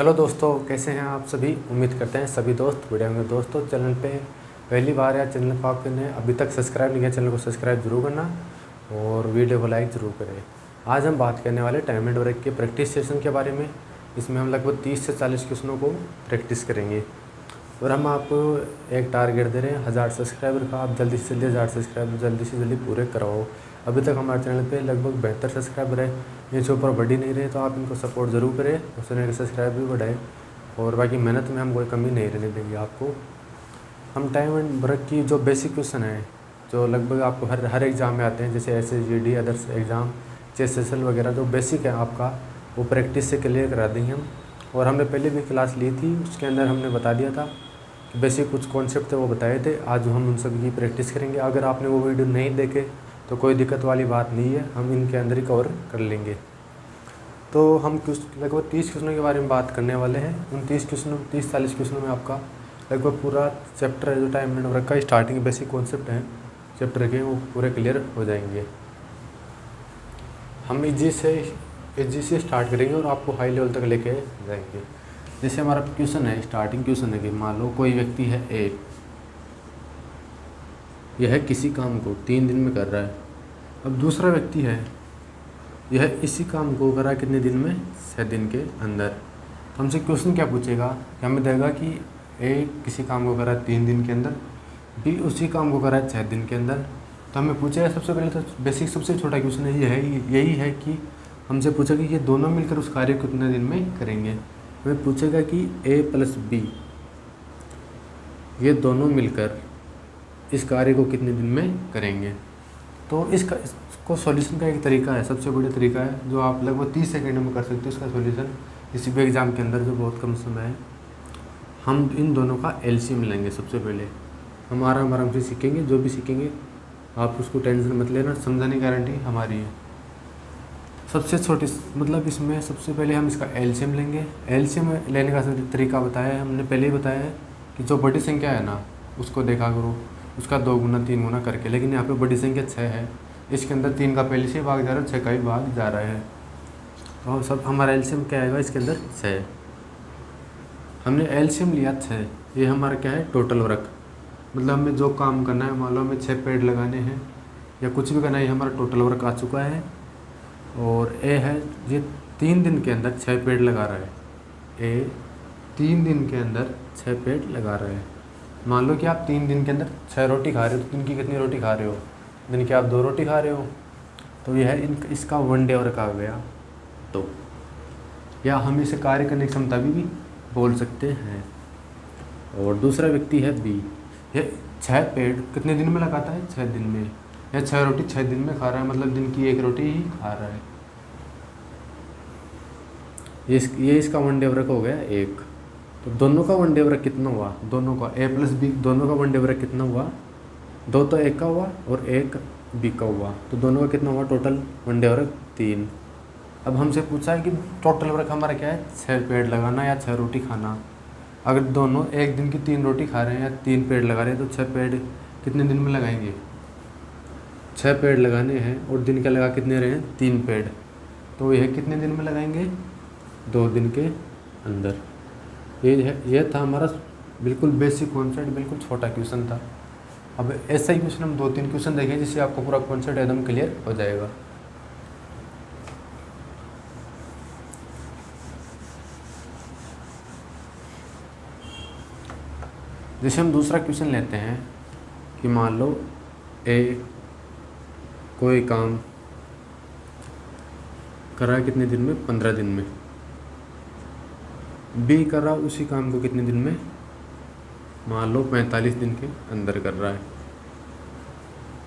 Hello दोस्तों, कैसे हैं आप सभी। उम्मीद करते हैं सभी दोस्त बढ़िया होंगे। दोस्तों, चैनल पे पहली बार या चैनल को आपने अभी तक सब्सक्राइब नहीं किया, चैनल को सब्सक्राइब जरूर करना और वीडियो को लाइक ज़रूर करें। आज हम बात करने वाले टाइम एंड वर्क के प्रैक्टिस सेशन के बारे में। इसमें हम लगभग 30 से 40 क्वेश्चनों को प्रैक्टिस करेंगे और हम आपको एक टारगेट दे रहे हैं 1000 सब्सक्राइबर का। आप जल्दी से जल्दी 1000 सब्सक्राइबर जल्दी से जल्दी पूरे करवाओ। अभी तक हमारे चैनल पे लगभग 72 सब्सक्राइबर है, ये से ऊपर बढ़ ही नहीं रहे, तो आप इनको सपोर्ट ज़रूर करें और चैनल के सब्सक्राइब भी बढ़ाएं। और बाकी मेहनत में हम कोई कमी नहीं रहने देंगे आपको। हम टाइम एंड वर्क की जो बेसिक क्वेश्चन है, जो लगभग आपको हर एग्ज़ाम में आते हैं, जैसे SSGD अदर्स एग्ज़ाम, CSSL वगैरह, जो बेसिक है आपका वो प्रैक्टिस से क्लियर करा देंगे हम। और हमने पहले भी क्लास ली थी, उसके अंदर हमने बता दिया था कि बेसिक कुछ कॉन्सेप्ट थे वो बताए थे। आज हम उन सब की प्रैक्टिस करेंगे। अगर आपने वो वीडियो नहीं देखे तो कोई दिक्कत वाली बात नहीं है, हम इनके अंदर ही कवर कर लेंगे। तो हम लगभग 30 क्वेश्चनों के बारे में बात करने वाले हैं। उन 30-40 क्वेश्चनों में आपका लगभग पूरा चैप्टर है जो टाइम एंड वर्क का स्टार्टिंग बेसिक कॉन्सेप्ट हैं चैप्टर के, वो पूरे क्लियर हो जाएंगे। हम इजी से स्टार्ट करेंगे और आपको हाई लेवल तक लेके जाएंगे। जैसे हमारा क्वेश्चन है, स्टार्टिंग क्वेश्चन है कि मान लो कोई व्यक्ति है एक, यह किसी काम को 3 दिन में कर रहा है। अब दूसरा व्यक्ति है, यह इसी काम को करा कितने दिन में, 6 दिन के अंदर। हमसे क्वेश्चन क्या पूछेगा कि हमें देगा कि ए किसी काम को करा 3 दिन के अंदर, बी उसी काम को करा 6 दिन के अंदर। तो हमें पूछेगा, सबसे पहले तो बेसिक सबसे छोटा क्वेश्चन यही है कि हमसे पूछेगा कि ये दोनों मिलकर उस कार्य को कितने दिन में करेंगे। हमें पूछेगा कि A + B ये दोनों मिलकर इस कार्य को कितने दिन में करेंगे। तो इसको सॉल्यूशन का एक तरीका है, सबसे बड़ा तरीका है, जो आप लगभग 30 सेकंड में कर सकते हो इसका सॉल्यूशन किसी भी एग्ज़ाम के अंदर, जो बहुत कम समय है। हम इन दोनों का LCM लेंगे। सबसे पहले हम आराम से सीखेंगे, जो भी सीखेंगे आप उसको टेंशन मत लेना, समझाने की गारंटी हमारी है। सबसे छोटी मतलब इसमें सबसे पहले हम इसका LCM लेंगे। LCM लेने का तरीका बताया है हमने, पहले ही बताया है कि जो बड़ी संख्या है ना उसको देखा करो उसका 2 गुना 3 गुना करके। लेकिन यहाँ पे बड़ी संख्या 6 है, इसके अंदर 3 का पहले से भाग जा रहा है, 6 का भी भाग जा रहा है। और सब हमारा LCM क्या आएगा, इसके अंदर 6। हमने LCM लिया 6, ये हमारा क्या है, टोटल वर्क। मतलब हमें जो काम करना है, मान लो हमें 6 पेड़ लगाने हैं या कुछ भी करना है, ये हमारा टोटल वर्क आ चुका है। और ए है, ये 3 दिन के अंदर 6 पेड़ लगा रहा है। ए 3 दिन के अंदर 6 पेड़ लगा रहा है। मान लो कि आप 3 दिन के अंदर 6 रोटी खा रहे हो, तो दिन की कितनी रोटी खा रहे हो, दिन की आप 2 रोटी खा रहे हो। तो यह है इसका 1 डे वर्क आ गया। तो या हम इसे कार्य करने की क्षमता भी बोल सकते हैं। और दूसरा व्यक्ति है बी, यह 6 पेड़ कितने दिन में लगाता है, 6 दिन में। यह 6 रोटी 6 दिन में खा रहा है, मतलब दिन की 1 रोटी ही खा रहा है। ये इसका 1 डे वर्क हो गया 1। तो दोनों का 1 डे वर्क कितना हुआ, दोनों का A + B दोनों का 1 डे वर्क कितना हुआ, 2 तो A का हुआ और 1 B का हुआ। तो दोनों का कितना हुआ टोटल 1 डे वर्क 3। अब हमसे पूछा है कि टोटल वर्क हमारा क्या है, 6 पेड़ लगाना या 6 रोटी खाना। अगर दोनों एक दिन की 3 रोटी खा रहे हैं या 3 पेड़ लगा रहे हैं, तो 6 पेड़ कितने दिन में लगाएंगे, 6 पेड़ लगाने हैं और दिन का लगा कितने रहे हैं, 3 पेड़। तो यह कितने दिन में लगाएंगे, 2 दिन के अंदर। ये था हमारा बिल्कुल बेसिक कॉन्सेप्ट, बिल्कुल छोटा क्वेश्चन था। अब ऐसा ही क्वेश्चन हम 2-3 क्वेश्चन देखें जिससे आपको पूरा कॉन्सेप्ट एकदम क्लियर हो जाएगा। जैसे हम दूसरा क्वेश्चन लेते हैं कि मान लो ए कोई काम करा कितने दिन में, 15 दिन में। बी कर रहा उसी काम को कितने दिन में, मान लो 45 दिन के अंदर कर रहा है।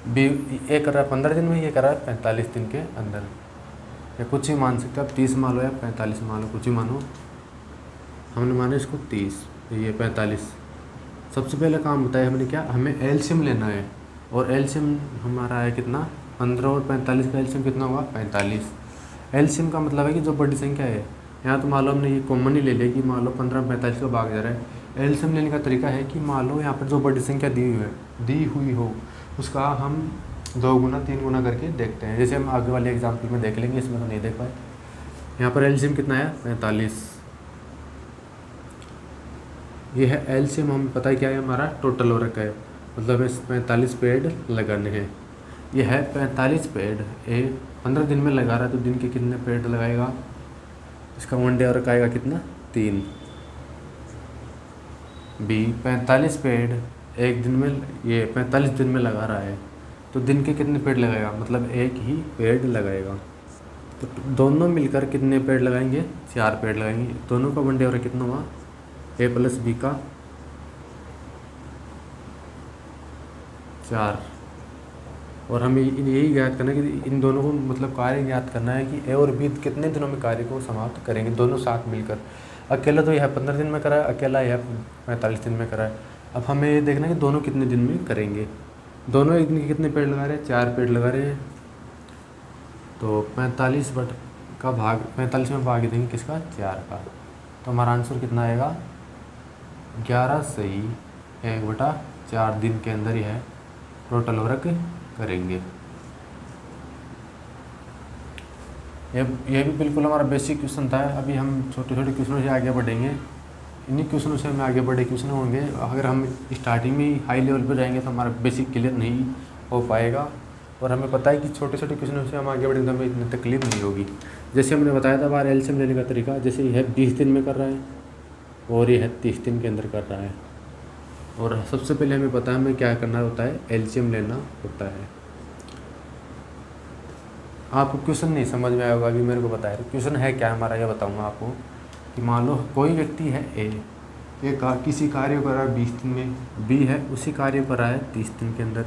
बी ए कर रहा है 15 दिन में, ये कर रहा है 45 दिन के अंदर। या कुछ ही मान सकते हो आप, 30 मान लो या 45 मान लो, कुछ ही मानो। हमने माना इसको 30, ये 45। सबसे पहले काम बताया हमने क्या, हमें LCM लेना है। और LCM हमारा है कितना, 15 और 45 का LCM कितना हुआ, 45। LCM का मतलब है कि जो बड़ी संख्या है, यहाँ तो मान लो हमने ये कॉमन ही ले लिया कि मान लो 15 45 का भाग जा रहा है। LCM लेने का तरीका है कि मान लो यहाँ पर जो बड़ी संख्या दी हुई हो उसका हम 2 गुना 3 गुना करके देखते हैं। जैसे हम आगे वाले एग्जाम्पल में देख लेंगे, इसमें तो नहीं देख पाए। यहाँ पर LCM कितना है, 45। ये है एलसीएम, हमें पता है क्या है, हमारा टोटल वर्क है, मतलब इस 45 पेड़ लगाने हैं। ये है 45 पेड़, ए 15 दिन में लगा रहा है, तो दिन के कितने पेड़ लगाएगा, इसका 1 डे वर्क आएगा कितना, 3। बी 45 पेड़ एक दिन में, ये 45 दिन में लगा रहा है, तो दिन के कितने पेड़ लगाएगा, मतलब एक ही पेड़ लगाएगा। तो दोनों मिलकर कितने पेड़ लगाएंगे, 4 पेड़ लगाएंगे। दोनों का 1 डे वर्क कितना हुआ, ए प्लस बी का 4। और हमें यही ज्ञात करना है कि इन दोनों को मतलब कार्य ज्ञात करना है कि ए और बी कितने दिनों में कार्य को समाप्त करेंगे, दोनों साथ मिलकर। अकेला तो यह 15 दिन में करा है, अकेला यह 45 दिन में करा है। अब हमें ये देखना है कि दोनों कितने दिन में करेंगे। दोनों एक दिन के कितने पेड़ लगा रहे हैं, 4 पेड़ लगा रहे हैं। तो 45 का भाग 45 में भाग देंगे किसका, 4 का। तो हमारा आंसर कितना आएगा, 11 सही 1/4 दिन के अंदर यह टोटल वर्क करेंगे। ये भी बिल्कुल हमारा बेसिक क्वेश्चन था। अभी हम छोटे छोटे क्वेश्चनों से आगे बढ़ेंगे, इन्हीं क्वेश्चनों से हमें आगे बढ़े क्वेश्चन होंगे। अगर हम स्टार्टिंग में ही हाई लेवल पर जाएंगे तो हमारा बेसिक क्लियर नहीं हो पाएगा, और हमें पता है कि छोटे छोटे क्वेश्चनों से हम आगे बढ़ेंगे तो हमें इतनी तकलीफ नहीं होगी। जैसे हमने बताया था बाहर एलसीएम लेने का तरीका, जैसे यह 20 दिन में कर रहा है और यह 30 दिन के अंदर कर रहा है। और सबसे पहले हमें पता है हमें क्या करना होता है, एलसीएम लेना होता है। आपको क्वेश्चन नहीं समझ में आएगा, अभी मेरे को बताया क्वेश्चन है क्या हमारा, यह बताऊंगा आपको। कि मान लो कोई व्यक्ति है ए, ये किसी कार्य को कर रहा है 20 दिन में, बी है उसी कार्य को कर रहा है 30 दिन के अंदर।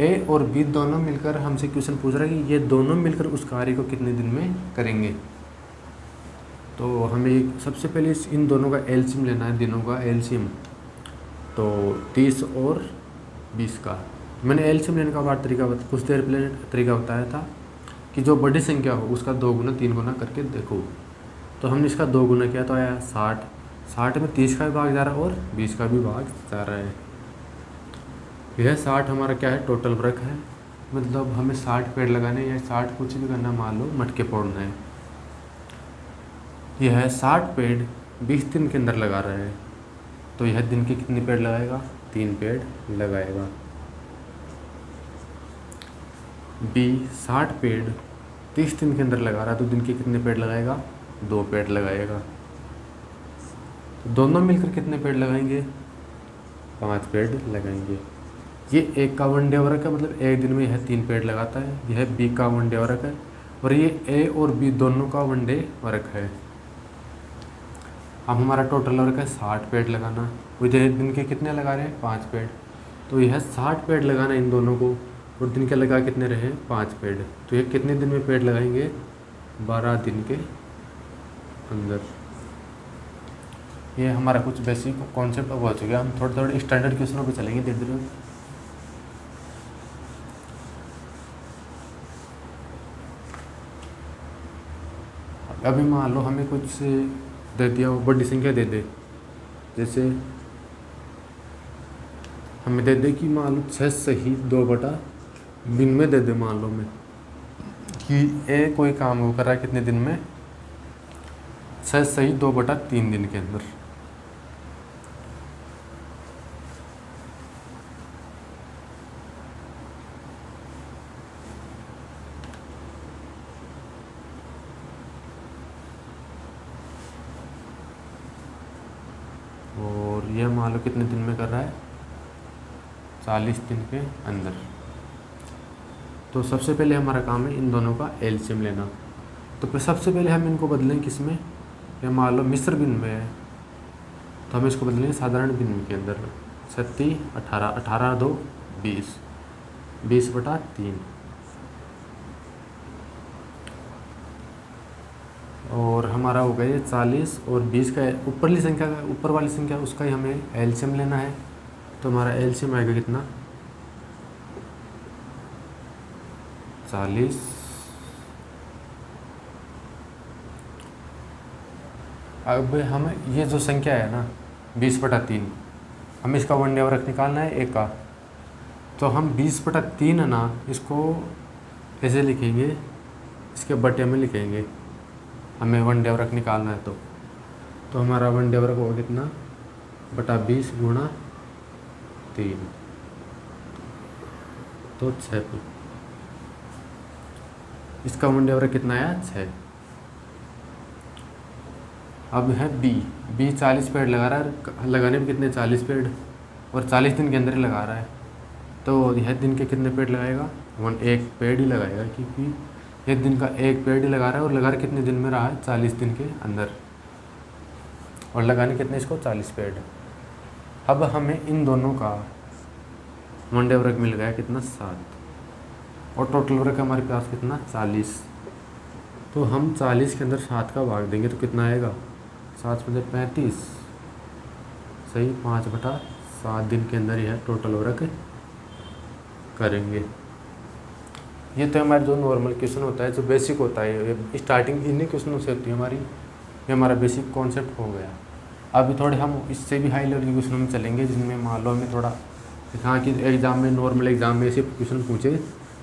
ए और बी दोनों मिलकर हमसे क्वेश्चन पूछ रहा है कि ये दोनों मिलकर उस कार्य को कितने दिन में करेंगे। तो हमें सबसे पहले इन दोनों का एलसीएम लेना है, दिनों का एलसीएम। तो 30 और 20 का मैंने एलसीएम लेने का बार तरीका कुछ देर पहले तरीका बताया था कि जो बड़ी संख्या हो उसका 2 गुना 3 गुना करके देखो। तो हमने इसका 2 गुना किया तो आया 60। 60 में 30 का भी भाग जा रहा है और 20 का भी भाग जा रहा है। यह 60 हमारा क्या है, टोटल वर्क है, मतलब हमें 60 पेड़ लगाने या 60 कुछ भी करना, मान लो मटके फोड़ना है। यह 60 पेड़ 20 दिन के अंदर लगा रहा है, तो यह दिन के कितने पेड़ लगाएगा, 3 पेड़ लगाएगा। बी 60 पेड़ 30 दिन के अंदर लगा रहा है, तो दिन के कितने पेड़ लगाएगा, 2 पेड़ लगाएगा। तो दोनों मिलकर कितने पेड़ लगाएंगे, 5 पेड़ लगाएंगे। ये एक का 1 डे वर्क है, मतलब एक दिन में यह 3 पेड़ लगाता है। यह बी का 1 डे वर्क है, और ये ए और बी दोनों का 1 डे वर्क है। अब हमारा टोटल वर्क है 60 पेड़ लगाना। वो दिन के कितने लगा रहे हैं, 5 पेड़। तो यह 60 पेड़ लगाना इन दोनों को, और दिन के लगा कितने रहे, 5 पेड़। तो ये कितने दिन में पेड़ लगाएंगे, 12 दिन के अंदर। ये हमारा कुछ बेसिक कॉन्सेप्ट अब हो चुका है। हम थोड़े थोड़े स्टैंडर्ड क्वेश्चनों पे चलेंगे धीरे धीरे। अभी मान लो हमें कुछ दे दिया, वो बड़ी संख्या दे दे, जैसे हमें दे दे कि मान लो 6 सही 2 दिन में दे दे। मान लो मैं कि ए कोई काम वो कर रहा है कितने दिन में, 6 सही 2/3 दिन के अंदर। और यह मान लो कितने दिन में कर रहा है, 40 दिन के अंदर। तो सबसे पहले हमारा काम है इन दोनों का एलसीएम लेना। तो फिर सबसे पहले हम इनको बदलें किस में, या मान लो मिश्र भिन्न में है, तो हम इसको बदलेंगे साधारण भिन्न के अंदर। 37 18 18 2 20 20/3। और हमारा हो गया 40 और 20 का ऊपरली संख्या का, ऊपर वाली संख्या उसका ही हमें एलसीएम लेना है। तो हमारा एलसीएम आएगा कितना, 40। अब हमें ये जो संख्या है ना 20/3, हमें इसका 1 डे वर्क निकालना है एक का। तो हम 20/3 है ना, इसको ऐसे लिखेंगे, इसके बटे में लिखेंगे, हमें 1 डे वर्क निकालना है। तो हमारा 1 डे वर्क होगा कितना, बटा 20 गुणा 3 तो 6। इसका वन डे वर्क कितना आया 6। अब है बी 40 पेड़ लगा रहा है, लगाने में कितने 40 पेड़, और 40 दिन के अंदर ही लगा रहा है, तो यह दिन के कितने पेड़ लगाएगा, एक पेड़ ही लगाएगा, क्योंकि एक दिन का एक पेड़ ही लगा रहा है, और लगा रहा कितने दिन में रहा है 40 दिन के अंदर, और लगाने कितने इसको 40 पेड़। अब हमें इन दोनों का वन डे वर्क मिल गया कितना 7, और टोटल वर्क हमारे पास कितना 40। तो हम 40 के अंदर 7 का भाग देंगे तो कितना आएगा 7 में 35, सही 5/7 दिन के अंदर यह टोटल वर्क करेंगे। ये तो हमारा जो नॉर्मल क्वेश्चन होता है, जो बेसिक होता है, स्टार्टिंग इन्हीं क्वेश्चनों से होती है हमारी, ये हमारा बेसिक कॉन्सेप्ट हो गया। अभी थोड़े हम इससे भी हाई लेवल के क्वेश्चनों में चलेंगे, जिनमें मान लो हमें थोड़ा हाँ कि एग्ज़ाम में, नॉर्मल एग्ज़ाम में ऐसे क्वेश्चन पूछे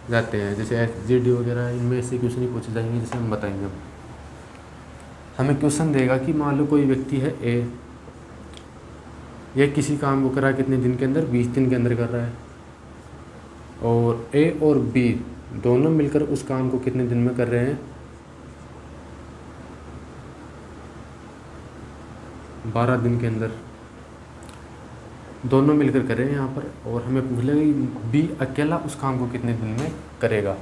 जाते हैं, जैसे SGD वगैरह, इनमें ऐसे क्वेश्चन ही पूछे जाएंगे, जैसे हम बताएंगे। अब हमें क्वेश्चन देगा कि मान लो कोई व्यक्ति है ए, ये किसी काम को कर रहा है कितने दिन के अंदर, 20 दिन के अंदर कर रहा है, और ए और बी दोनों मिलकर उस काम को कितने दिन में कर रहे हैं 12 दिन के अंदर, दोनों मिलकर कर रहे हैं यहाँ पर। और हमें पूछ लेगा कि बी अकेला उस काम को कितने दिन में करेगा।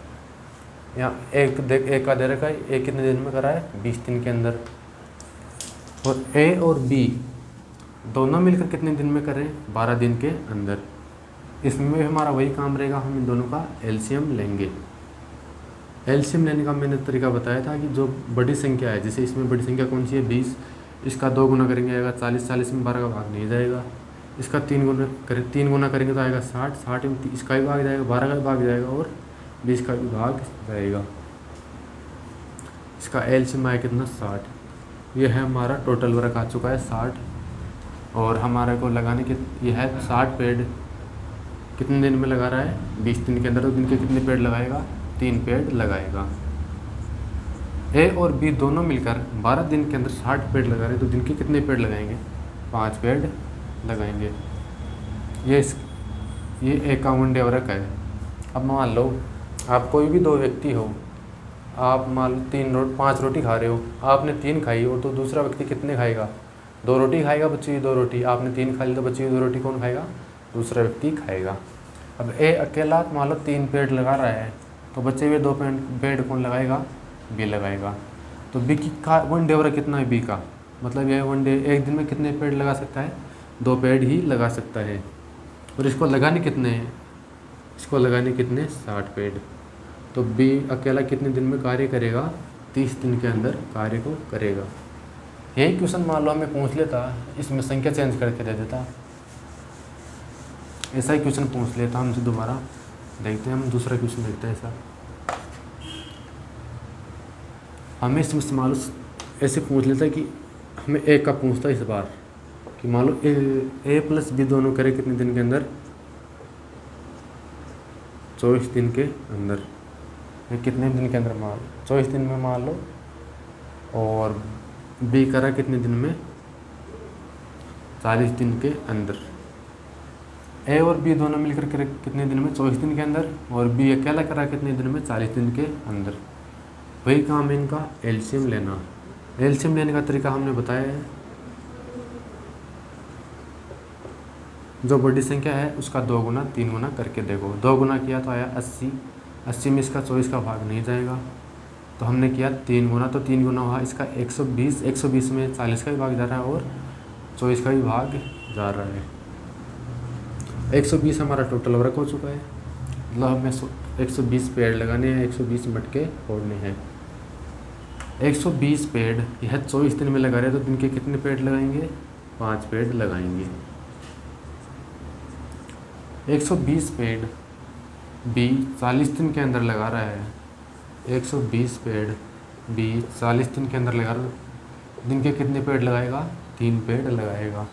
यहाँ एक का दे रखा है, ए कितने दिन में करा है 20 दिन के अंदर, और ए और बी दोनों मिलकर कितने दिन में कर रहे हैं 12 दिन के अंदर। इसमें हमारा वही काम रहेगा, हम इन दोनों का एलसीएम लेंगे। एलसीएम लेने का मैंने तरीका बताया था कि जो बड़ी संख्या है, जैसे इसमें बड़ी संख्या कौन सी है 20, इसका 2 गुना करेंगे आएगा 40, 40 में 12 का भाग नहीं जाएगा। इसका 3 गुना करेंगे तो आएगा 60, 60 में इसका भी भाग जाएगा, 12 का भी भाग जाएगा, और 20 का भी भाग जाएगा। इसका एलसीएम आया कितना 60। यह है हमारा टोटल वर्क आ चुका है 60, और हमारे को लगाने के यह है 60 पेड़ कितने दिन में लगा रहा है 20 दिन के अंदर, तो दिन के कितने पेड़ लगाएगा 3 पेड़ लगाएगा। ए और बी दोनों मिलकर 12 दिन के अंदर 60 पेड़ लगा रहे हैं, तो दिन के कितने पेड़ लगाएंगे 5 पेड़ लगाएंगे। ये एक का वन डे वर्क है। अब मान लो आप कोई भी 2 व्यक्ति हो, आप मान लो 5 रोटी खा रहे हो, आपने 3 खाई हो, तो दूसरा व्यक्ति कितने खाएगा 2 रोटी खाएगा, बची हुई 2 रोटी। आपने 3 खा ली तो बची हुई 2 रोटी कौन खाएगा दूसरा व्यक्ति खाएगा। अब ए अकेला मान लो 3 पेड़ लगा रहा है, तो बचे हुए 2 पेड़ कौन लगाएगा बी लगाएगा। तो बी की का वन डे वर्क कितना है बी का, मतलब यह वन डे एक दिन में कितने पेड़ लगा सकता है 2 पेड़ ही लगा सकता है। और इसको लगाने कितने हैं, इसको लगाने कितने 60 पेड़। तो बी अकेला कितने दिन में कार्य करेगा 30 दिन के अंदर कार्य को करेगा। यही क्वेश्चन मान लो हमें पूछ लेता, इसमें संख्या चेंज करके दे देता, ऐसा ही क्वेश्चन पूछ लेता हमसे दोबारा। देखते हैं हम दूसरा क्वेश्चन देखते हैं। ऐसा हमें इसमें मान लो ऐसे पूछ लेता है कि हमें ए का पूछता है इस बार कि मान लो ए प्लस बी दोनों करे कितने दिन के अंदर 24 दिन के अंदर, कितने दिन के अंदर मान 24 दिन में मान लो, और बी करा कितने दिन में 40 दिन के अंदर। ए और बी दोनों मिलकर करे कितने दिन में 24 दिन के अंदर, और बी अकेला करा कितने दिन में 40 दिन के अंदर। वही काम है इनका एलसीएम लेना। एलसीएम लेने का तरीका हमने बताया है, जो बड़ी संख्या है उसका 2 गुना 3 गुना करके देखो। 2 गुना किया तो आया 80, 80 में इसका 24 का भाग नहीं जाएगा, तो हमने किया 3 गुना, तो 3 गुना हुआ इसका 120, 120 में 40 का भी भाग जा रहा है और 24 का भी भाग जा रहा है। 120 हमारा टोटल वर्क हो चुका है, मतलब हमें 120 पेड़ लगाने हैं, 120 मटके फोड़ने हैं। 120 पेड़ यह 24 दिन में लगा रहे हैं, तो दिन के कितने पेड़ लगाएंगे 5 पेड़ लगाएंगे। 120 पेड़ बी 40 दिन के अंदर लगा रहा है, 120 पेड़ बी 40 दिन के अंदर लगा रहा है, दिन के कितने पेड़ लगाएगा 3 पेड़ लगाएगा।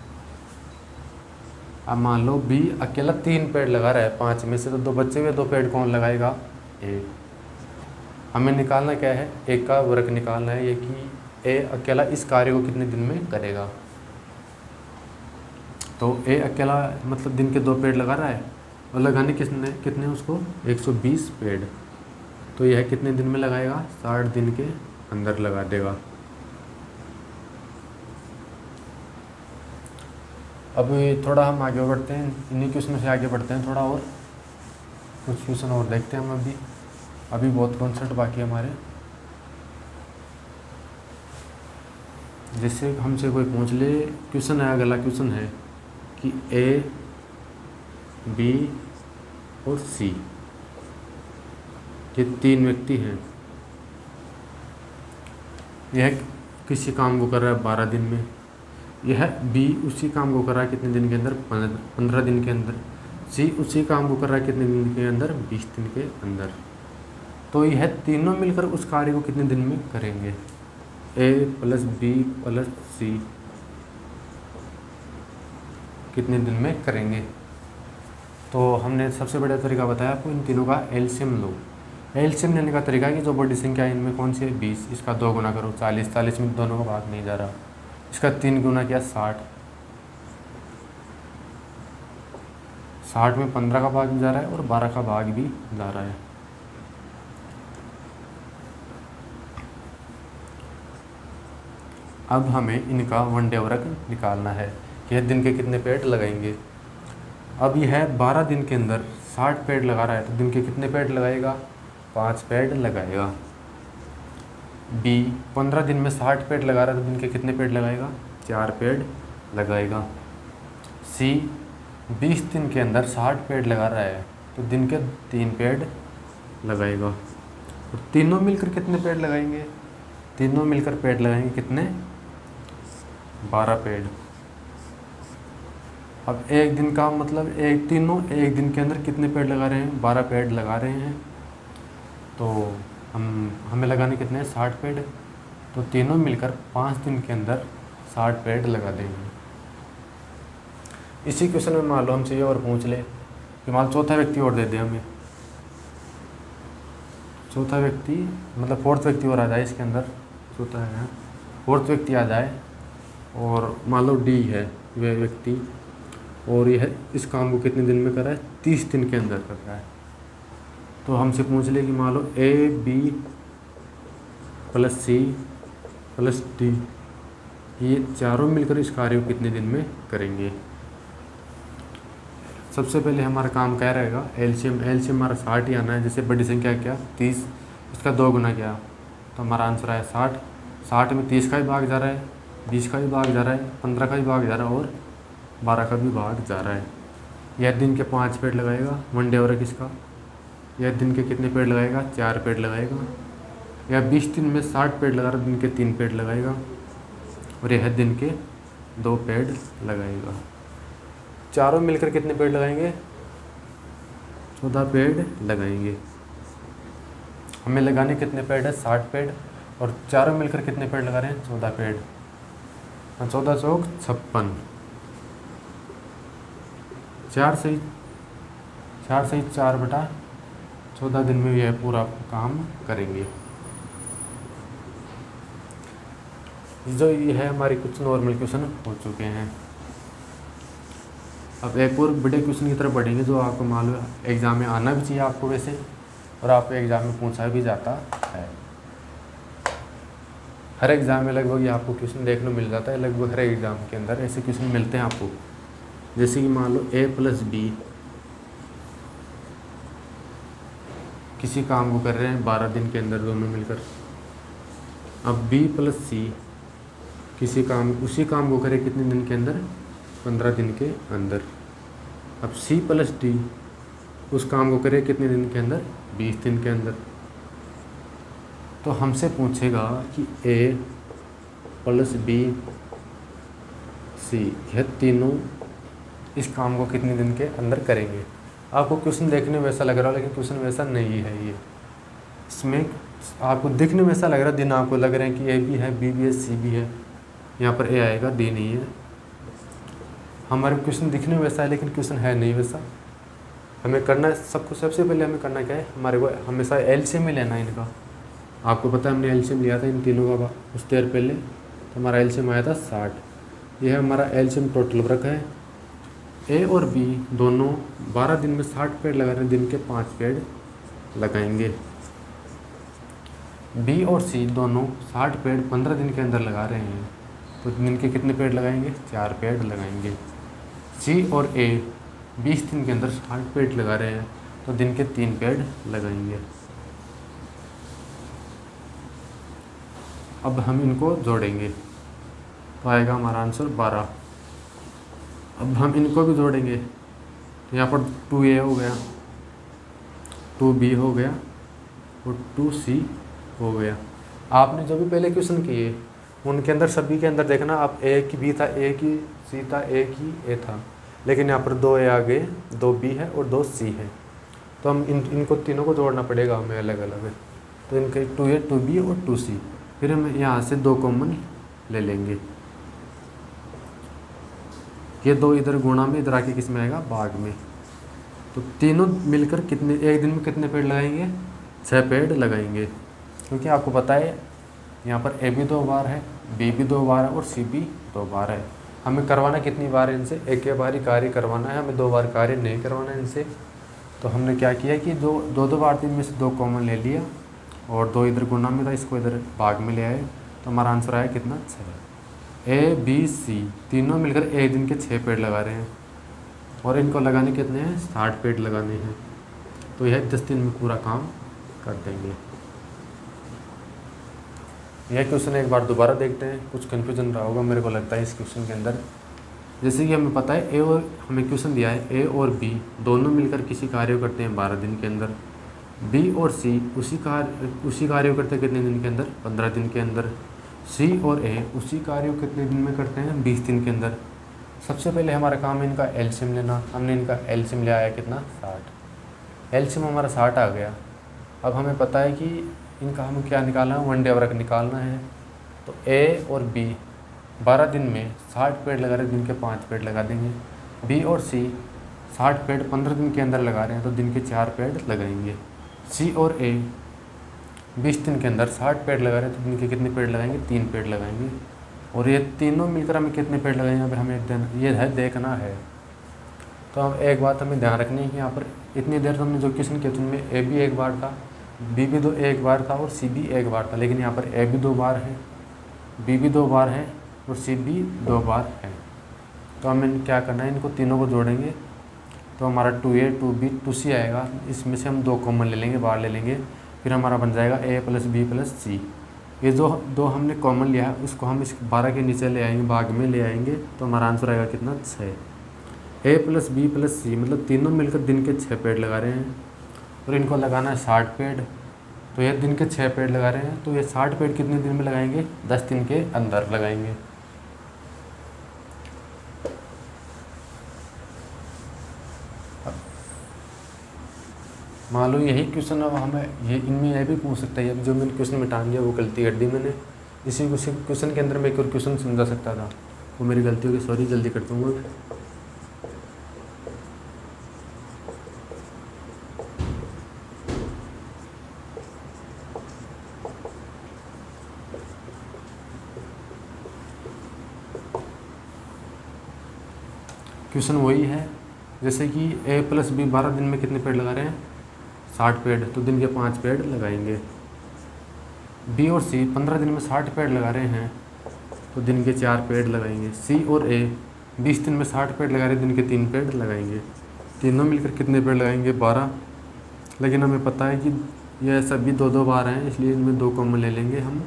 अब मान लो बी अकेला 3 पेड़ लगा रहा है 5 में से, तो 2 बच्चे हुए 2 पेड़ कौन लगाएगा ए। हमें निकालना क्या है, एक का वर्क निकालना है, ये कि ए अकेला इस कार्य को कितने दिन में करेगा। तो ए अकेला मतलब दिन के 2 पेड़ लगा रहा है और लगाने कितने उसको 120 पेड़। तो यह कितने दिन में लगाएगा? 60 दिन के अंदर लगा देगा। अब थोड़ा हम आगे बढ़ते हैं, इन्हीं क्वेश्चन से आगे बढ़ते हैं थोड़ा और कुछ क्वेश्चन और देखते हैं हम। अभी बहुत कॉन्सेप्ट बाकी है हमारे। जैसे हमसे कोई पूछ ले, क्वेश्चन है, अगला क्वेश्चन है कि ए, बी और सी ये 3 व्यक्ति हैं। यह किसी काम को कर रहा है 12 दिन में, यह बी उसी काम को कर रहा है कितने दिन के अंदर? 15 दिन के अंदर। सी उसी काम को कर रहा है कितने दिन के अंदर? 20 दिन के अंदर। तो यह तीनों मिलकर उस कार्य को कितने दिन में करेंगे? ए प्लस बी प्लस सी कितने दिन में करेंगे? तो हमने सबसे बड़ा तरीका बताया आपको, इन तीनों का एलसीएम लो। एलसीएम लेने का तरीका है कि जो बड़ी संख्या है इनमें कौन सी है? 20, इसका 2 गुना करो 40, 40 में दोनों का भाग नहीं जा रहा, इसका 3 गुना किया 60, 60 में 15 का भाग जा रहा है और 12 का भाग भी जा रहा है। अब हमें इनका वन डे वर्क निकालना है कि यह दिन के कितने पेड़ लगाएंगे। अब यह 12 दिन के अंदर 60 पेड़ लगा रहा है तो दिन के कितने पेड़ लगाएगा? 5 पेड़ लगाएगा। बी 15 दिन में 60 पेड़ लगा रहा है तो दिन के कितने पेड़ लगाएगा? 4 पेड़ लगाएगा। सी 20 दिन के अंदर 60 पेड़ लगा रहा है तो दिन के 3 पेड़ लगाएगा। और तीनों मिलकर कितने पेड़ लगाएंगे? तीनों मिलकर पेड़ लगाएंगे कितने? 12 पेड़। अब एक दिन का मतलब तीनों एक दिन के अंदर कितने पेड़ लगा रहे हैं? 12 पेड़ लगा रहे हैं। तो हमें लगाने कितने हैं? 60 पेड़। तो तीनों मिलकर 5 दिन के अंदर 60 पेड़ लगा देंगे। इसी क्वेश्चन में मान लो हमसे ये और पूछ ले कि मान चौथा व्यक्ति और दे दे हमें, चौथा व्यक्ति मतलब 4th व्यक्ति और आ जाए इसके अंदर, चौथा है 4th व्यक्ति आ जाए और मान लो डी है वह व्यक्ति और यह इस काम को कितने दिन में कर रहा है? 30 दिन के अंदर कर रहा है। तो हमसे पूछ ले कि मान लो a b plus c plus d ये चारों मिलकर इस कार्य को कितने दिन में करेंगे। सबसे पहले हमारा काम क्या रहेगा? एलसीएम हमारा 60 ही आना है। जैसे बड़ी संख्या क्या? 30, इसका 2 गुना किया तो हमारा आंसर आया 60। 60 में 30 का भी भाग जा रहा है, 20 का भी भाग जा रहा है, 15 का भी भाग जा रहा है और 12 का भी भाग जा रहा है। यह दिन के 5 पेड़ लगाएगा वन डे वर्क इसका। यह दिन के कितने पेड़ लगाएगा? 4 पेड़ लगाएगा। यह 20 दिन में 60 पेड़ लगा रहा है, दिन के 3 पेड़ लगाएगा और यह दिन के 2 पेड़ लगाएगा। चारों मिलकर कितने पेड़ लगाएंगे? 14 पेड़ लगाएंगे। हमें लगाने कितने पेड़ है? 60 पेड़। और चारों मिलकर कितने पेड़ लगा रहे हैं? 14 पेड़। 14 चौक 56, 4 सही 4 बटा 14 दिन में यह पूरा काम करेंगे। जो ये है हमारी कुछ नॉर्मल क्वेश्चन हो चुके हैं। अब एक और बड़े क्वेश्चन की तरफ बढ़ेंगे जो आपको मालूम है एग्ज़ाम में आना भी चाहिए आपको वैसे, और आपको एग्ज़ाम में पूछा भी जाता है। हर एग्ज़ाम में लगभग ये आपको क्वेश्चन देखने को मिल जाता है, लगभग हर एग्ज़ाम के अंदर ऐसे क्वेश्चन मिलते हैं आपको। जैसे कि मान लो ए प्लस बी किसी काम को कर रहे हैं 12 दिन के अंदर दोनों मिलकर। अब बी प्लस सी उसी काम को करे कितने दिन के अंदर? 15 दिन के अंदर। अब सी प्लस डी उस काम को करे कितने दिन के अंदर? 20 दिन के अंदर। तो हमसे पूछेगा कि ए प्लस बी सी यह तीनों इस काम को कितने दिन के अंदर करेंगे। आपको क्वेश्चन देखने में वैसा लग रहा है लेकिन क्वेश्चन वैसा नहीं है। ये इसमें आपको दिखने में वैसा लग रहा है, दिन आपको लग रहे हैं कि ए भी है, बी भी है, सी भी है, यहाँ पर ए आएगा, डी नहीं है। हमारे क्वेश्चन दिखने में वैसा है लेकिन क्वेश्चन है नहीं वैसा। हमें करना है सबको, सबसे पहले हमें करना क्या है? हमारे को हमेशा एलसीएम ही लेना है इनका। आपको पता है हमने एलसीएम लिया था इन तीनों का उस देर पहले, तो हमारा एलसीएम आया था 60। यह हमारा एलसीएम टोटल वर्क है ए और बी दोनों 12 दिन में 60 पेड़ लगा रहे हैं, दिन के 5 पेड़ लगाएंगे। बी और सी दोनों 60 पेड़ 15 दिन के अंदर लगा रहे हैं, तो दिन के कितने पेड़ लगाएंगे? 4 पेड़ लगाएंगे। सी और ए 20 दिन के अंदर 60 पेड़ लगा रहे हैं, तो दिन के 3 पेड़ लगाएंगे। अब हम इनको जोड़ेंगे तो आएगा हमारा आंसर 12। अब हम इनको भी जोड़ेंगे तो यहाँ पर 2A हो गया, 2B हो गया और 2C हो गया। आपने जो भी पहले क्वेश्चन किए उनके अंदर सभी के अंदर देखना, आप A की B था, A की C था, A की A था, लेकिन यहाँ पर 2A आ गए, 2B है और 2C है, तो हम इनको तीनों को जोड़ना पड़ेगा हमें अलग अलग। तो इनके 2A 2B और 2C, फिर हम यहाँ से 2 कॉमन ले लेंगे। ये 2 इधर गुणा में, इधर आके किस में आएगा? भाग में। तो तीनों मिलकर कितने, एक दिन में कितने पेड़ लगाएंगे? 6 पेड़ लगाएंगे, क्योंकि आपको पता है यहाँ पर A भी 2 बार है, B भी 2 बार है और C भी 2 बार है। हमें करवाना कितनी बार है इनसे? एक बार ही कार्य करवाना है, हमें 2 बार कार्य नहीं करवाना है इनसे। तो हमने क्या किया कि 2 बार 3 में से 2 कॉमन ले लिया और 2 इधर गुणा में था, इसको इधर भाग में ले आए, तो हमारा आंसर आया कितना? 6। A B C तीनों मिलकर एक दिन के 6 पेड़ लगा रहे हैं, और इनको लगाने कितने हैं? 60 पेड़ लगाने हैं, तो यह 10 दिन में पूरा काम कर देंगे। यह क्वेश्चन एक बार दोबारा देखते हैं, कुछ कन्फ्यूजन रहा होगा मेरे को लगता है इस क्वेश्चन के अंदर। जैसे कि हमें पता है हमें क्वेश्चन दिया है A और B दोनों मिलकर किसी कार्य को करते हैं 12 दिन के अंदर, B और C उसी कार्य को करते हैं कितने दिन के अंदर? 15 दिन के अंदर। C और A उसी कार्य को कितने दिन में करते हैं? 20 दिन के अंदर। सबसे पहले हमारा काम है इनका एलसीएम लेना, हमने इनका एलसीएम ले आया कितना? 60। एलसीएम हमारा 60 आ गया। अब हमें पता है कि इनका हमें क्या निकालना है? 1 डे वर्क निकालना है। तो A और B 12 दिन में 60 पेड़ लगा रहे हैं, दिन के 5 पेड़ लगा देंगे। B और C 60 पेड़ 15 दिन के अंदर लगा रहे हैं, तो दिन के 4 पेड़ लगाएंगे। C और A 20 दिन के अंदर 60 पेड़ लगा रहे हैं, तो दिन के कितने पेड़ लगाएंगे? 3 पेड़ लगाएंगे। और ये तीनों मिलकर हमें कितने पेड़ लगाएंगे? अभी हमें ये है देखना है। तो हम एक बात हमें ध्यान रखनी है कि यहाँ पर इतनी देर तो हमने जो क्वेश्चन किया उनमें A भी 1 बार था, B भी 1 बार था और C भी 1 बार था, लेकिन यहाँ पर A भी 2 बार है, B भी 2 बार है और C भी 2 बार है। तो हमें क्या करना है? इनको तीनों को जोड़ेंगे तो हमारा 2A 2B 2C आएगा। इसमें से हम 2 कॉमन ले लेंगे, बाहर ले लेंगे, फिर हमारा बन जाएगा A + B + C। ये जो 2 हमने कॉमन लिया है उसको हम इस 12 के नीचे ले आएंगे, भाग में ले आएंगे, तो हमारा आंसर आएगा कितना? 6। A + B + C मतलब तीनों मिलकर दिन के 6 पेड़ लगा रहे हैं, और इनको लगाना है 60 पेड़, तो ये दिन के 6 पेड़ लगा रहे हैं, तो ये 60 पेड़ कितने दिन में लगाएंगे? 10 दिन के अंदर लगाएंगे। मान लो यही क्वेश्चन अब हमें इनमें यह भी पूछ सकता है, अब जो मैंने क्वेश्चन मिटा दिया वो गलती कर दी मैंने। इसी क्वेश्चन के अंदर मैं एक और क्वेश्चन समझा सकता था, वो मेरी गलती होगी, सॉरी, जल्दी कर दूँगा। क्वेश्चन वही है, जैसे कि A + B 12 दिन में कितने पेड़ लगा रहे हैं? 60 पेड़, तो दिन के 5 पेड़ लगाएंगे। B और C 15 दिन में 60 पेड़ लगा रहे हैं, तो दिन के 4 पेड़ लगाएंगे। C और A 20 दिन में 60 पेड़ लगा रहे हैं, दिन के 3 पेड़ लगाएंगे। तीनों मिलकर कितने पेड़ लगाएंगे? 12। लेकिन हमें पता है कि यह सभी 2 बार हैं, इसलिए इनमें 2 कॉमन ले लेंगे हम।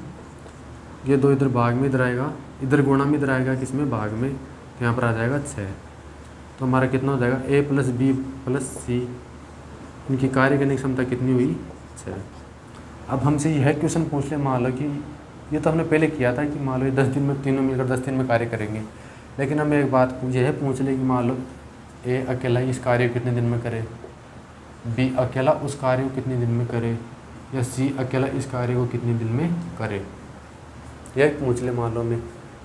ये 2 इधर भाग में इधर आएगा, इधर गुणा में इधर आएगा, किसमें? भाग में, तो यहाँ पर आ जाएगा 6। तो हमारा कितना हो जाएगा? A + B + C इनकी कार्य करने की क्षमता कितनी हुई? 6। अब हमसे यह क्वेश्चन पूछ ले, मान लो कि ये तो हमने पहले किया था कि मान लो 10 दिन में तीनों मिलकर 10 दिन में कार्य करेंगे, लेकिन हमें एक बात यह पूछ ले कि मान लो A अकेला इस कार्य को कितने दिन में करे, B अकेला उस कार्य को कितने दिन में करे, या C अकेला इस कार्य को कितने दिन में करे, यह पूछ ले। मान लो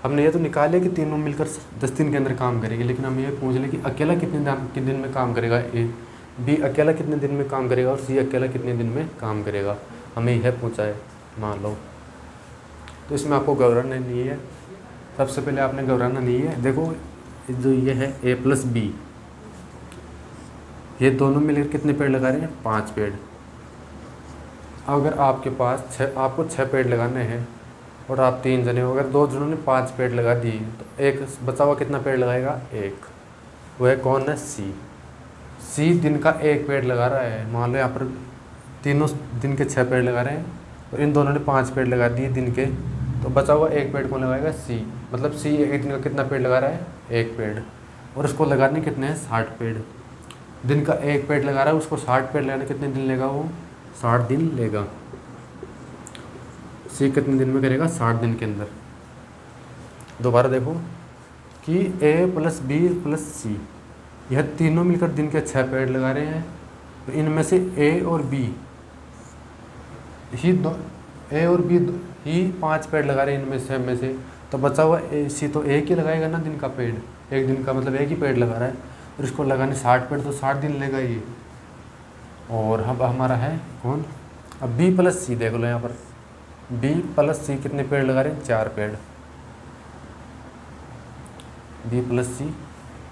हमने ये तो निकाल लिया कि तीनों मिलकर 10 दिन के अंदर काम करेंगे, लेकिन हम ये पूछ लें कि अकेला कितने दिन में काम करेगा, B अकेला कितने दिन में काम करेगा और C अकेला कितने दिन में काम करेगा, हमें यह पूछा है मान लो। तो इसमें आपको घबराना नहीं है, सबसे पहले आपने घबराना नहीं है। देखो जो ये है A + B, ये दोनों मिलकर कितने पेड़ लगा रहे हैं? 5 पेड़। अगर आपके पास आपको 6 पेड़ लगाने हैं और आप 3 जने हो, अगर 2 जनों ने 5 पेड़ लगा दिए तो एक बचा हुआ कितना पेड़ लगाएगा? 1। वो है कौन है? सी दिन का 1 पेड़ लगा रहा है। मान लो यहाँ पर तीनों दिन के 6 पेड़ लगा रहे हैं और इन दोनों ने 5 पेड़ लगा दिए दिन के, तो बचा हुआ 1 पेड़ कौन लगाएगा? सी। मतलब सी एक दिन का कितना पेड़ लगा रहा है? 1 पेड़। और उसको लगाने कितने हैं? 60 पेड़। दिन का 1 पेड़ लगा रहा है, उसको 60 पेड़ लगाने कितने दिन लेगा? वो 60 दिन लेगा। सी कितने दिन में करेगा? 60 दिन के अंदर। दोबारा देखो कि ए प्लस बी प्लस सी, यह तीनों मिलकर दिन के 6 पेड़ लगा रहे हैं। तो इनमें से ए और बी ही 5 पेड़ लगा रहे हैं इनमें से में से, तो बचा हुआ सी तो एक ही लगाएगा ना दिन का पेड़। एक दिन का मतलब 1 ही पेड़ लगा रहा है और इसको लगाने 60 पेड़, तो 60 दिन लेगा ये। और अब हमारा है कौन? अब बी प्लस सी देख लो यहाँ पर, बी प्लस सी कितने पेड़ लगा रहे हैं? 4 पेड़। बी प्लस सी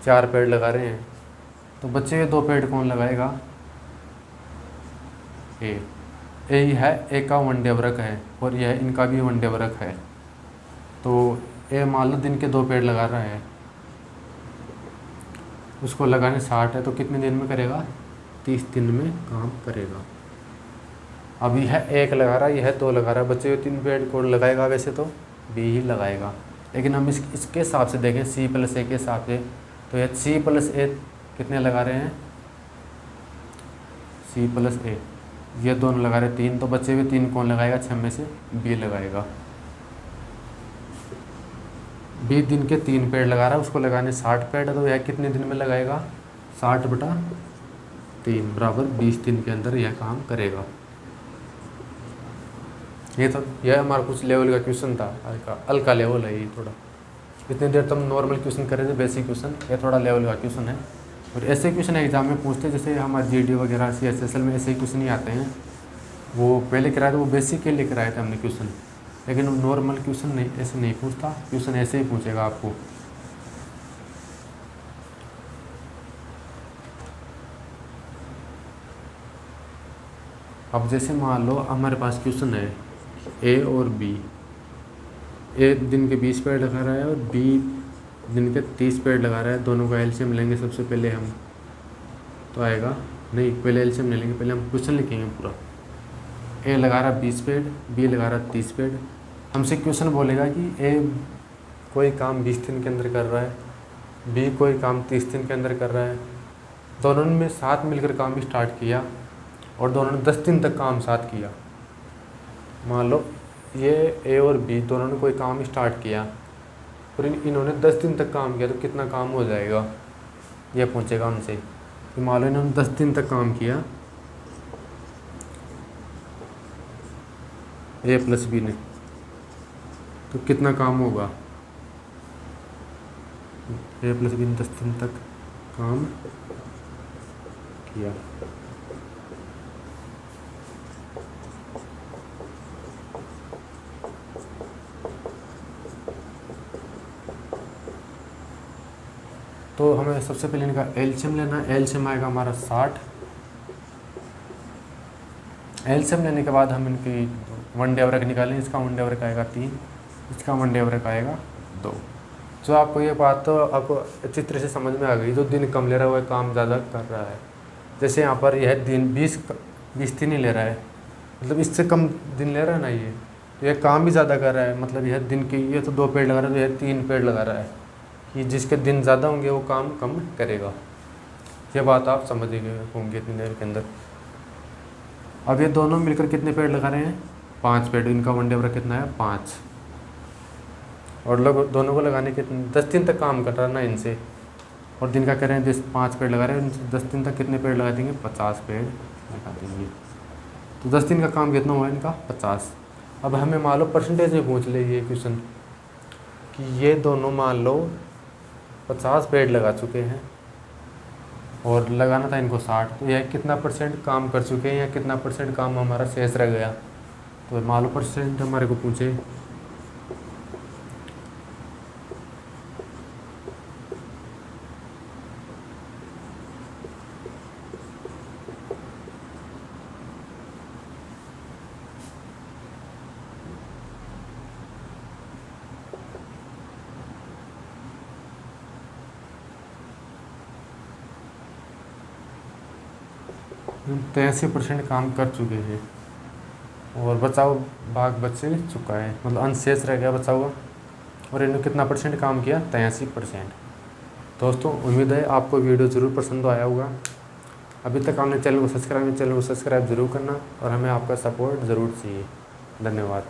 4 पेड़ लगा रहे हैं, तो बच्चे हुए 2 पेड़ कौन लगाएगा? ए है, ए का वनडे वर्क है और यह इनका भी वनडे वर्क है। तो ए मान लो दिन के 2 पेड़ लगा रहा है, उसको लगाने 60 है, तो कितने दिन में करेगा? 30 दिन में काम करेगा। अब यह 1 लगा रहा है, यह 2 लगा रहा है, बच्चे 3 पेड़ कौन लगाएगा? वैसे तो बी ही लगाएगा, लेकिन हम इसके हिसाब से देखें, सी प्लस ए के हिसाब से, तो यह सी प्लस ए कितने लगा रहे हैं? सी प्लस ए ये दोनों लगा रहे 3, तो बच्चे हुए 3 कौन लगाएगा? 6 में से बी लगाएगा। बी दिन के 3 पेड़ लगा रहा है, उसको लगाने 60 पेड़ है, तो यह कितने दिन में लगाएगा? 60/3 बराबर 20 दिन के अंदर यह काम करेगा। यह हमारा कुछ लेवल का क्वेश्चन था, हल्का लेवल है ये थोड़ा। इतनी देर तो हम नॉर्मल क्वेश्चन कर रहे थे, बेसिक क्वेश्चन, ये थोड़ा लेवल का क्वेश्चन है। और ऐसे क्वेश्चन एग्जाम में पूछते हैं, जैसे हमारे जीडी वगैरह CSSL में ऐसे ही क्वेश्चन ही आते हैं। वो पहले कराए थे, वो बेसिक के लिए कराए थे हमने क्वेश्चन, लेकिन नॉर्मल क्वेश्चन नहीं, ऐसे नहीं पूछता, क्वेश्चन ऐसे ही पूछेगा आपको। अब जैसे मान लो हमारे पास क्वेश्चन है ए और बी, ए दिन के 20 पेड़ लगा रहा है और बी दिन के 30 पेड़ लगा रहा है। दोनों का एलसीएम लेंगे सबसे पहले हम, तो आएगा नहीं, पहले एलसीएम ले लेंगे, पहले हम क्वेश्चन लिखेंगे पूरा। ए लगा रहा 20 पेड़, बी लगा रहा 30 पेड़। हमसे क्वेश्चन बोलेगा कि ए कोई काम 20 दिन के अंदर कर रहा है, बी कोई काम 30 दिन के अंदर कर रहा है। दोनों ने साथ मिलकर काम स्टार्ट किया और दोनों ने 10 दिन तक काम साथ किया। मान लो ये ए और बी दोनों ने कोई काम स्टार्ट किया और इन्होंने 10 दिन तक काम किया, तो कितना काम हो जाएगा? ये पूछेगा हमसे कि मान लो इन्होंने 10 दिन तक काम किया, ए प्लस बी ने, तो कितना काम होगा? ए प्लस बी ने 10 दिन तक काम किया। तो हमें सबसे पहले इनका एलसीएम लेना है। एलसीएम आएगा हमारा 60। एलसीएम लेने के बाद हम इनकी वनडे वर्क निकालें। इसका वनडे वर्क आएगा 3, इसका वनडे वर्क आएगा 2। जो आपको ये बात तो आपको अच्छी तरह से समझ में आ गई, जो दिन कम ले रहा है वह काम ज़्यादा कर रहा है। जैसे यहाँ पर यह दिन 20 दिन ही ले रहा है, मतलब इससे कम दिन ले रहा है ना ये, तो यह काम भी ज़्यादा कर रहा है। मतलब यह दिन की, ये तो 2 पेड़ लगा रहा है, तो यह 3 पेड़ लगा रहा है, कि जिसके दिन ज़्यादा होंगे वो काम कम करेगा। ये बात आप समझ गए होंगे इतनी देर के अंदर। अब ये दोनों मिलकर कितने पेड़ लगा रहे हैं? 5 पेड़। इनका वनडे वर्क कितना है? 5। और लोग दोनों को लगाने के 10 दिन तक काम कर रहा है ना इनसे, और दिन का कह रहे हैं 5 पेड़ लगा रहे हैं, इनसे 10 दिन तक कितने पेड़ लगा देंगे? 50 पेड़ लगा देंगे। तो 10 दिन का काम कितना हुआ इनका? 50। अब हमें मान लो परसेंटेज में पूछ ले ये क्वेश्चन कि ये दोनों मान लो 50 पेड़ लगा चुके हैं और लगाना था इनको 60, तो यह कितना % काम कर चुके हैं या कितना % काम हमारा शेष रह गया? तो मान लो % हमारे को पूछे, 83% काम कर चुके हैं और बचाव भाग बच चुका है, मतलब अंश शेष रह गया बचा हुआ। और इन्होंने कितना परसेंट काम किया? 83%। दोस्तों उम्मीद है आपको वीडियो ज़रूर पसंद आया होगा। अभी तक आपने चैनल को सब्सक्राइब ज़रूर करना और हमें आपका सपोर्ट ज़रूर चाहिए। धन्यवाद।